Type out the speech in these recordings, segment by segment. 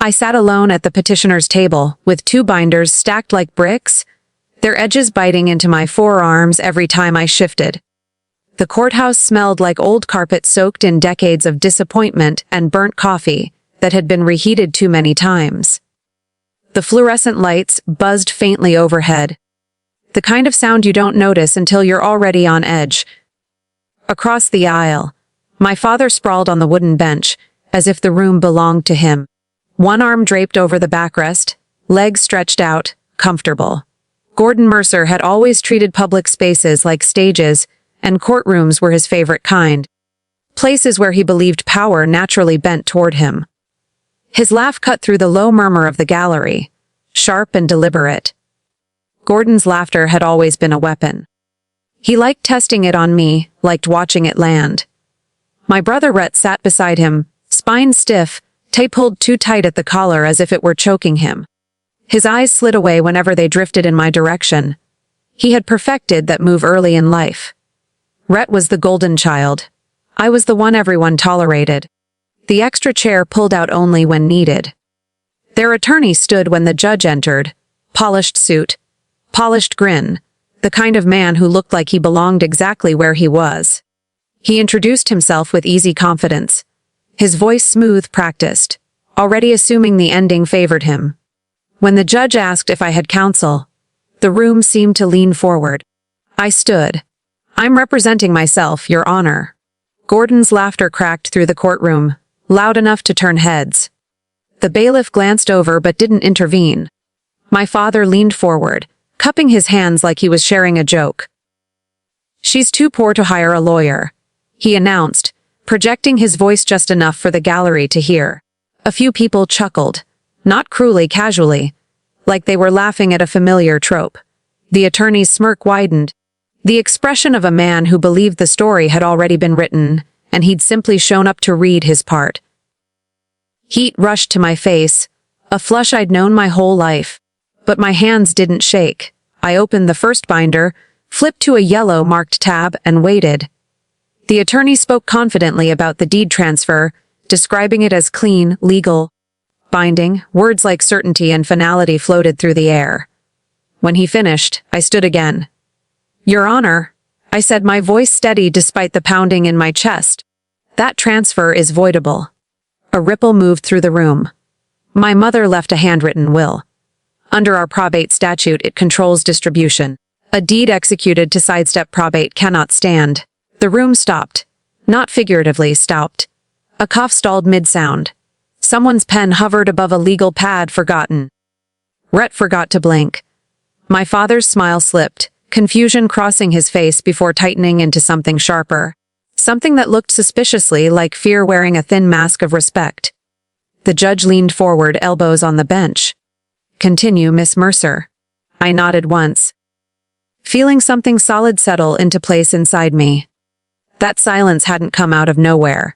I sat alone at the petitioner's table, with 2 binders stacked like bricks, their edges biting into my forearms every time I shifted. The courthouse smelled like old carpet soaked in decades of disappointment and burnt coffee that had been reheated too many times. The fluorescent lights buzzed faintly overhead, the kind of sound you don't notice until you're already on edge. Across the aisle, my father sprawled on the wooden bench, as if the room belonged to him. One arm draped over the backrest, legs stretched out, comfortable. Gordon Mercer had always treated public spaces like stages, and courtrooms were his favorite kind. Places where he believed power naturally bent toward him. His laugh cut through the low murmur of the gallery, sharp and deliberate. Gordon's laughter had always been a weapon. He liked testing it on me, liked watching it land. My brother Rhett sat beside him, spine stiff, tape pulled too tight at the collar as if it were choking him. His eyes slid away whenever they drifted in my direction. He had perfected that move early in life. Rhett was the golden child. I was the one everyone tolerated. The extra chair pulled out only when needed. Their attorney stood when the judge entered, polished suit, polished grin, the kind of man who looked like he belonged exactly where he was. He introduced himself with easy confidence, his voice smooth, practiced, already assuming the ending favored him. When the judge asked if I had counsel, the room seemed to lean forward. I stood. "I'm representing myself, Your Honor." Gordon's laughter cracked through the courtroom, loud enough to turn heads. The bailiff glanced over but didn't intervene. My father leaned forward, cupping his hands like he was sharing a joke. "She's too poor to hire a lawyer," he announced, projecting his voice just enough for the gallery to hear. A few people chuckled, not cruelly, casually, like they were laughing at a familiar trope. The attorney's smirk widened, the expression of a man who believed the story had already been written, and he'd simply shown up to read his part. Heat rushed to my face, a flush I'd known my whole life. But my hands didn't shake. I opened the first binder, flipped to a yellow marked tab, and waited. The attorney spoke confidently about the deed transfer, describing it as clean, legal binding. Words like certainty and finality floated through the air. When he finished, I stood again. "Your Honor," I said, my voice steady despite the pounding in my chest. "That transfer is voidable." A ripple moved through the room. My mother left a handwritten will. Under our probate statute, it controls distribution. A deed executed to sidestep probate cannot stand. The room stopped. Not figuratively stopped. A cough stalled mid-sound. Someone's pen hovered above a legal pad, forgotten. Rhett forgot to blink. My father's smile slipped, confusion crossing his face before tightening into something sharper. Something that looked suspiciously like fear wearing a thin mask of respect. The judge leaned forward, elbows on the bench. "Continue, Miss Mercer." I nodded once, feeling something solid settle into place inside me. That silence hadn't come out of nowhere.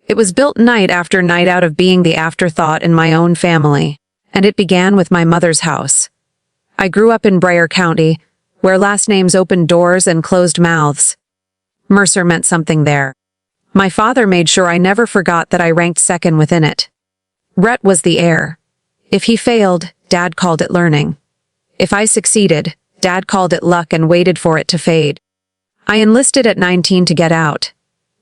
It was built night after night out of being the afterthought in my own family, and it began with my mother's house. I grew up in Breyer County, where last names opened doors and closed mouths. Mercer meant something there. My father made sure I never forgot that I ranked second within it. Rhett was the heir. If he failed, Dad called it learning. If I succeeded, Dad called it luck and waited for it to fade. I enlisted at 19 to get out.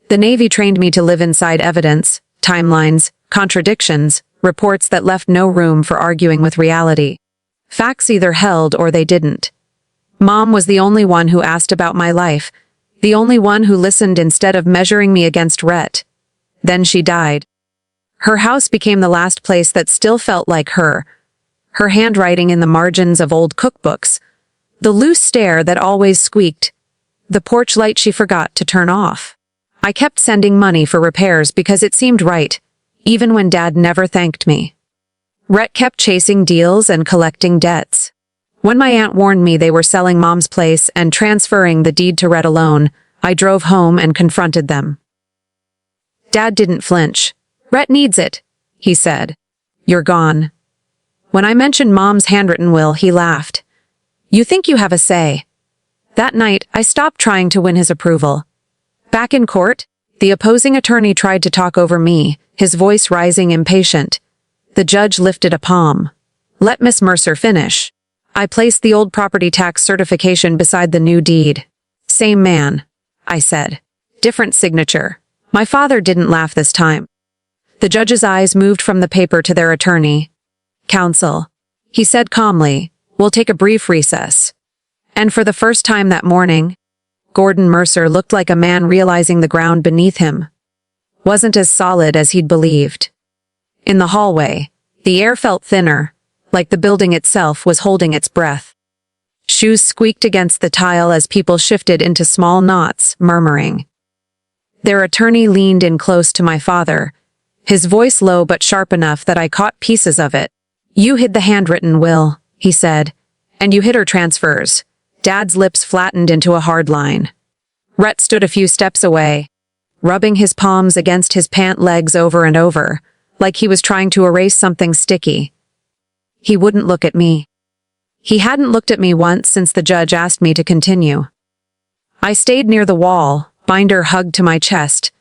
The Navy trained me to live inside evidence, timelines, contradictions, reports that left no room for arguing with reality. Facts either held or they didn't. Mom was the only one who asked about my life, the only one who listened instead of measuring me against Rhett. Then she died. Her house became the last place that still felt like her. Her handwriting in the margins of old cookbooks. The loose stair that always squeaked. The porch light she forgot to turn off. I kept sending money for repairs because it seemed right, even when Dad never thanked me. Rhett kept chasing deals and collecting debts. When my aunt warned me they were selling Mom's place and transferring the deed to Rhett alone, I drove home and confronted them. Dad didn't flinch. "Rhett needs it," he said. "You're gone." When I mentioned Mom's handwritten will, he laughed. "You think you have a say." That night, I stopped trying to win his approval. Back in court, the opposing attorney tried to talk over me, his voice rising impatient. The judge lifted a palm. Let Miss Mercer finish. I placed the old property tax certification beside the new deed. Same man, I said. Different signature. My father didn't laugh this time. The judge's eyes moved from the paper to their attorney. Counsel, he said calmly, we'll take a brief recess. And for the first time that morning, Gordon Mercer looked like a man realizing the ground beneath him wasn't as solid as he'd believed. In the hallway, the air felt thinner, like the building itself was holding its breath. Shoes squeaked against the tile as people shifted into small knots, murmuring. Their attorney leaned in close to my father, his voice low but sharp enough that I caught pieces of it. You hid the handwritten will, he said, and you hid her transfers. Dad's lips flattened into a hard line. Rhett stood a few steps away, rubbing his palms against his pant legs over and over, like he was trying to erase something sticky. He wouldn't look at me. He hadn't looked at me once since the judge asked me to continue. I stayed near the wall, binder hugged to my chest,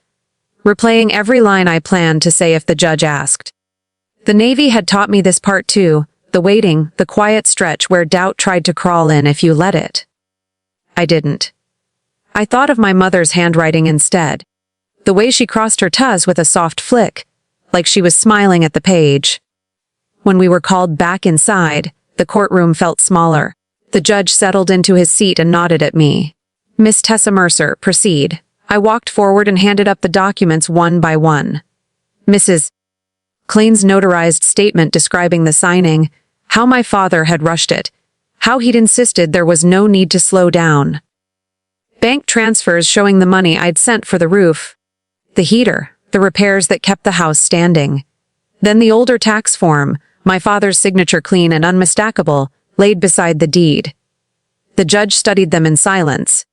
replaying every line I planned to say if the judge asked. The Navy had taught me this part too, the waiting, the quiet stretch where doubt tried to crawl in if you let it. I didn't. I thought of my mother's handwriting instead. The way she crossed her T's with a soft flick, like she was smiling at the page. When we were called back inside, the courtroom felt smaller. The judge settled into his seat and nodded at me. Miss Tessa Mercer, proceed. I walked forward and handed up the documents one by one. Mrs. Klein's notarized statement describing the signing, how my father had rushed it, how he'd insisted there was no need to slow down. Bank transfers showing the money I'd sent for the roof, the heater, the repairs that kept the house standing. Then the older tax form, my father's signature clean and unmistakable, laid beside the deed. The judge studied them in silence,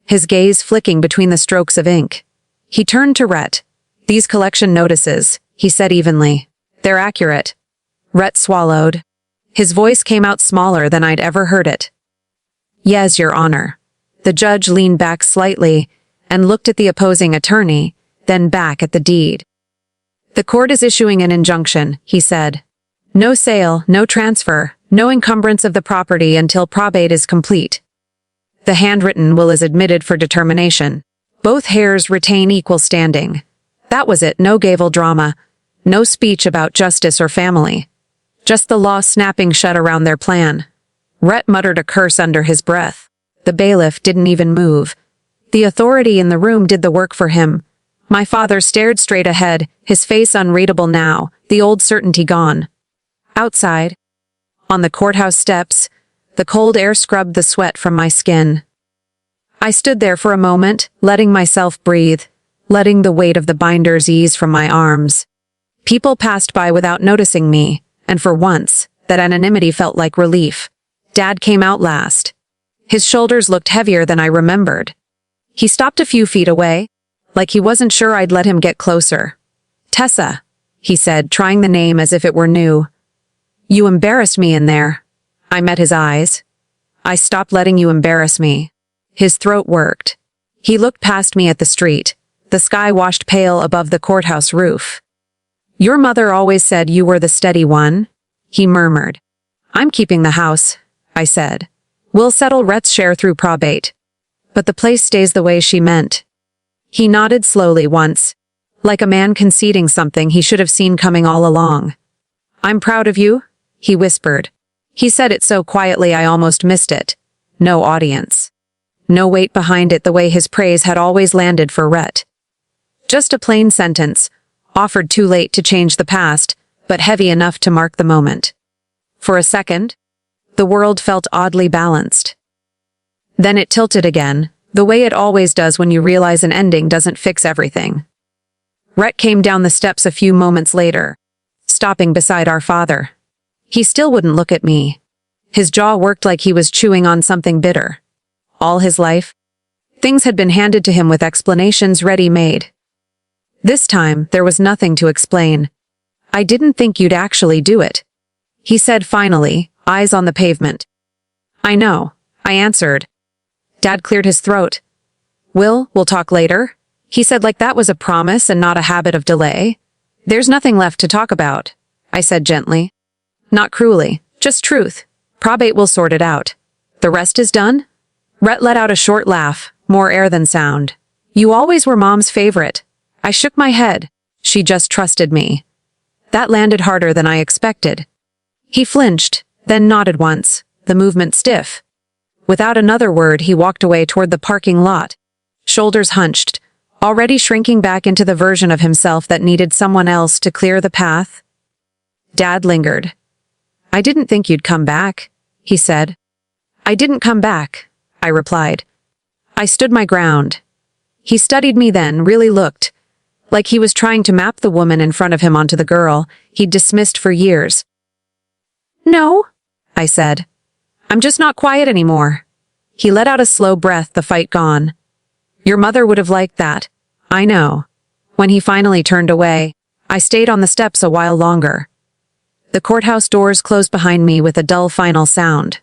his gaze flicking between the strokes of ink. He turned to Rhett. These collection notices, he said evenly. They're accurate. Rhett swallowed. His voice came out smaller than I'd ever heard it. Yes, Your Honor. The judge leaned back slightly and looked at the opposing attorney, then back at the deed. The court is issuing an injunction, he said. No sale, no transfer, no encumbrance of the property until probate is complete. The handwritten will is admitted for determination. Both heirs retain equal standing. That was it, no gavel drama, no speech about justice or family. Just the law snapping shut around their plan. Rhett muttered a curse under his breath. The bailiff didn't even move. The authority in the room did the work for him. My father stared straight ahead, his face unreadable now, the old certainty gone. Outside, on the courthouse steps, the cold air scrubbed the sweat from my skin. I stood there for a moment, letting myself breathe, letting the weight of the binders ease from my arms. People passed by without noticing me, and for once, that anonymity felt like relief. Dad came out last. His shoulders looked heavier than I remembered. He stopped a few feet away, like he wasn't sure I'd let him get closer. Tessa, he said, trying the name as if it were new. You embarrassed me in there. I met his eyes. I stopped letting you embarrass me. His throat worked. He looked past me at the street. The sky washed pale above the courthouse roof. Your mother always said you were the steady one, he murmured. I'm keeping the house, I said. We'll settle Rhett's share through probate. But the place stays the way she meant. He nodded slowly once, like a man conceding something he should have seen coming all along. I'm proud of you, he whispered. He said it so quietly I almost missed it. No audience. No weight behind it the way his praise had always landed for Rhett. Just a plain sentence, offered too late to change the past, but heavy enough to mark the moment. For a second, the world felt oddly balanced. Then it tilted again, the way it always does when you realize an ending doesn't fix everything. Rhett came down the steps a few moments later, stopping beside our father. He still wouldn't look at me. His jaw worked like he was chewing on something bitter. All his life, things had been handed to him with explanations ready-made. This time, there was nothing to explain. I didn't think you'd actually do it, he said finally, eyes on the pavement. I know, I answered. Dad cleared his throat. We'll talk later, he said like that was a promise and not a habit of delay. There's nothing left to talk about. I said gently. Not cruelly, just truth. Probate will sort it out. The rest is done? Rhett let out a short laugh, more air than sound. You always were Mom's favorite. I shook my head. She just trusted me. That landed harder than I expected. He flinched, then nodded once, the movement stiff. Without another word, he walked away toward the parking lot, shoulders hunched, already shrinking back into the version of himself that needed someone else to clear the path. Dad lingered. I didn't think you'd come back, he said. I didn't come back, I replied. I stood my ground. He studied me then, really looked, like he was trying to map the woman in front of him onto the girl he'd dismissed for years. No, I said. I'm just not quiet anymore. He let out a slow breath, the fight gone. Your mother would have liked that. I know. When he finally turned away, I stayed on the steps a while longer. The courthouse doors closed behind me with a dull final sound.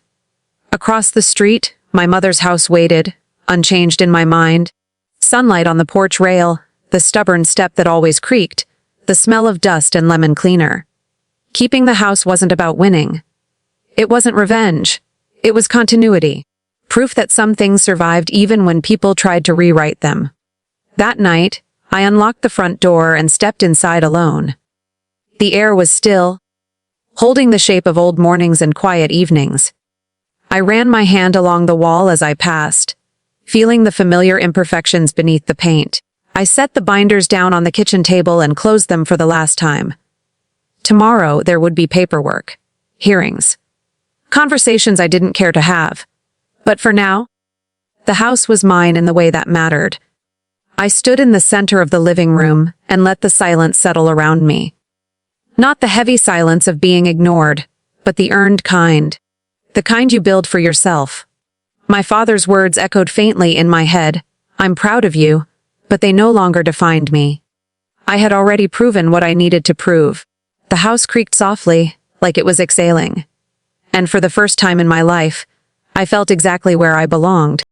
Across the street, my mother's house waited, unchanged in my mind. Sunlight on the porch rail, the stubborn step that always creaked, the smell of dust and lemon cleaner. Keeping the house wasn't about winning. It wasn't revenge. It was continuity. Proof that some things survived even when people tried to rewrite them. That night, I unlocked the front door and stepped inside alone. The air was still, holding the shape of old mornings and quiet evenings. I ran my hand along the wall as I passed, feeling the familiar imperfections beneath the paint. I set the binders down on the kitchen table and closed them for the last time. Tomorrow there would be paperwork, hearings, conversations I didn't care to have. But for now, the house was mine in the way that mattered. I stood in the center of the living room and let the silence settle around me. Not the heavy silence of being ignored, but the earned kind. The kind you build for yourself. My father's words echoed faintly in my head. I'm proud of you, but they no longer defined me. I had already proven what I needed to prove. The house creaked softly, like it was exhaling. And for the first time in my life, I felt exactly where I belonged.